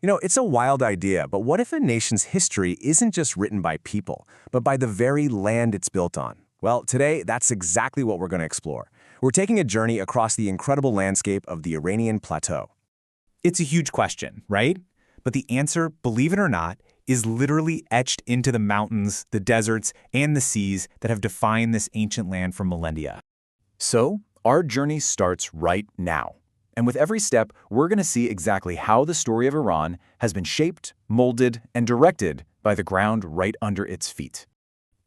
It's a wild idea, but what if a nation's history isn't just written by people, but by the very land it's built on? Well, today, that's exactly what we're going to explore. We're taking a journey across the incredible landscape of the Iranian Plateau. It's a huge question, right? But the answer, believe it or not, is literally etched into the mountains, the deserts, and the seas that have defined this ancient land for millennia. So, our journey starts right now. And with every step, we're going to see exactly how the story of Iran has been shaped, molded, and directed by the ground right under its feet.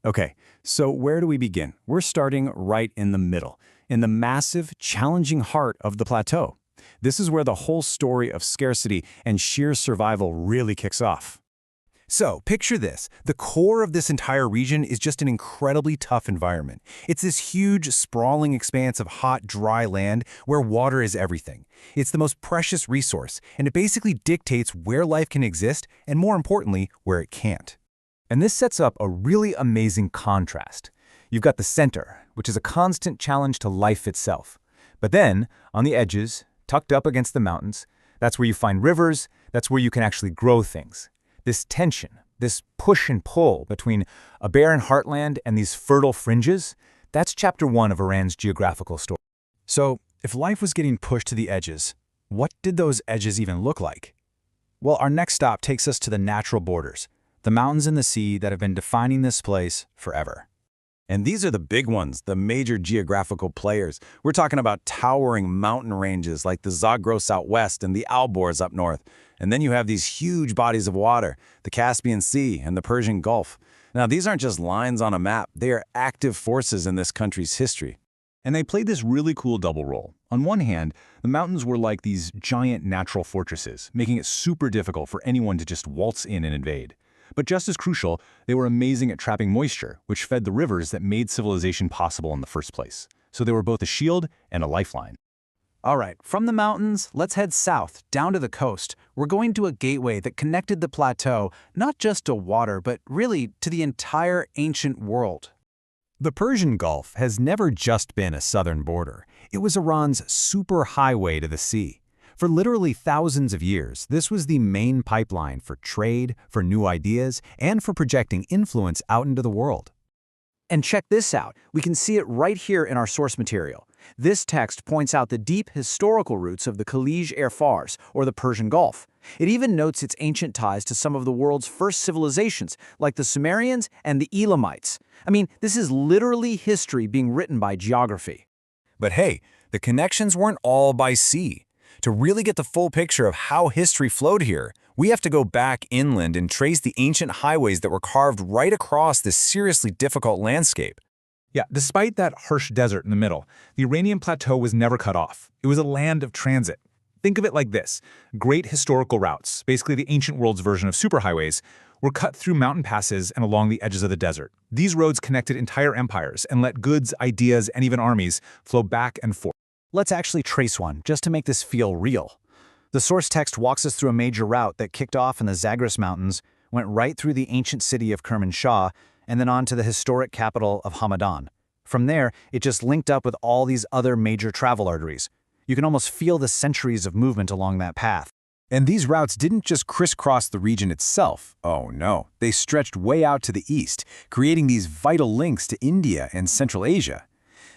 Okay, so where do we begin? We're starting right in the middle, in the massive, challenging heart of the plateau. This is where the whole story of scarcity and sheer survival really kicks off. So, picture this. The core of this entire region is just an incredibly tough environment. It's this huge, sprawling expanse of hot, dry land where water is everything. It's the most precious resource, and it basically dictates where life can exist and, more importantly, where it can't. And this sets up a really amazing contrast. You've got the center, which is a constant challenge to life itself. But then, on the edges, tucked up against the mountains, that's where you find rivers, that's where you can actually grow things. This tension, this push and pull between a barren heartland and these fertile fringes, that's chapter 1 of Iran's geographical story. So, if life was getting pushed to the edges, what did those edges even look like? Well, our next stop takes us to the natural borders, the mountains and the sea that have been defining this place forever. And these are the big ones, the major geographical players. We're talking about towering mountain ranges like the Zagros out west and the Alborz up north. And then you have these huge bodies of water, the Caspian Sea and the Persian Gulf. Now, these aren't just lines on a map. They are active forces in this country's history. And they played this really cool double role. On one hand, the mountains were like these giant natural fortresses, making it super difficult for anyone to just waltz in and invade. But just as crucial, they were amazing at trapping moisture, which fed the rivers that made civilization possible in the first place. So they were both a shield and a lifeline. All right, from the mountains, let's head south, down to the coast. We're going to a gateway that connected the plateau, not just to water, but really to the entire ancient world. The Persian Gulf has never just been a southern border. It was Iran's superhighway to the sea. For literally thousands of years, this was the main pipeline for trade, for new ideas, and for projecting influence out into the world. And check this out. We can see it right here in our source material. This text points out the deep historical roots of the Khalij Fars, or the Persian Gulf. It even notes its ancient ties to some of the world's first civilizations, like the Sumerians and the Elamites. I mean, this is literally history being written by geography. But hey, the connections weren't all by sea. To really get the full picture of how history flowed here, we have to go back inland and trace the ancient highways that were carved right across this seriously difficult landscape. Yeah, despite that harsh desert in the middle, the Iranian plateau was never cut off. It was a land of transit. Think of it like this. Great historical routes, basically the ancient world's version of superhighways, were cut through mountain passes and along the edges of the desert. These roads connected entire empires and let goods, ideas, and even armies flow back and forth. Let's actually trace one, just to make this feel real. The source text walks us through a major route that kicked off in the Zagros Mountains, went right through the ancient city of Kermanshah, and then on to the historic capital of Hamadan. From there, it just linked up with all these other major travel arteries. You can almost feel the centuries of movement along that path. And these routes didn't just crisscross the region itself. Oh no, they stretched way out to the east, creating these vital links to India and Central Asia.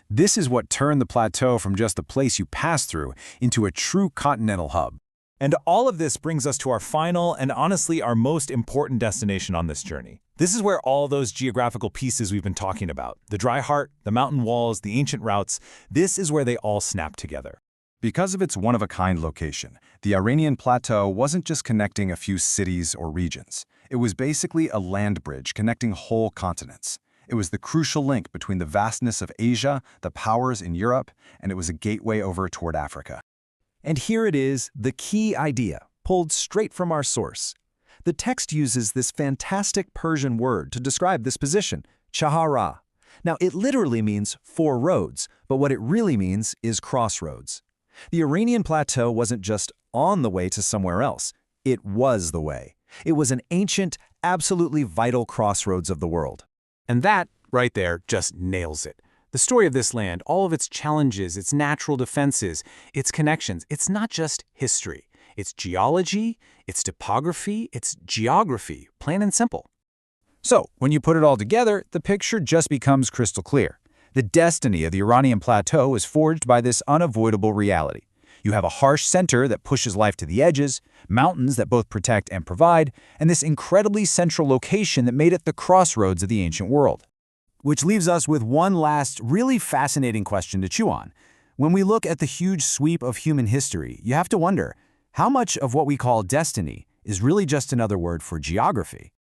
This is what turned the plateau from just a place you pass through into a true continental hub. And all of this brings us to our final and honestly our most important destination on this journey. This is where all those geographical pieces we've been talking about, the dry heart, the mountain walls, the ancient routes, this is where they all snap together. Because of its one-of-a-kind location, the Iranian plateau wasn't just connecting a few cities or regions. It was basically a land bridge connecting whole continents. It was the crucial link between the vastness of Asia, the powers in Europe, and it was a gateway over toward Africa. And here it is, the key idea, pulled straight from our source. The text uses this fantastic Persian word to describe this position, chahara. Now, it literally means four roads, but what it really means is crossroads. The Iranian plateau wasn't just on the way to somewhere else. It was the way. It was an ancient, absolutely vital crossroads of the world. And that, right there, just nails it. The story of this land, all of its challenges, its natural defenses, its connections, it's not just history. It's geology, it's topography, it's geography, plain and simple. So, when you put it all together, the picture just becomes crystal clear. The destiny of the Iranian plateau is forged by this unavoidable reality. You have a harsh center that pushes life to the edges, mountains that both protect and provide, and this incredibly central location that made it the crossroads of the ancient world. Which leaves us with one last, really fascinating question to chew on. When we look at the huge sweep of human history, you have to wonder, how much of what we call destiny is really just another word for geography?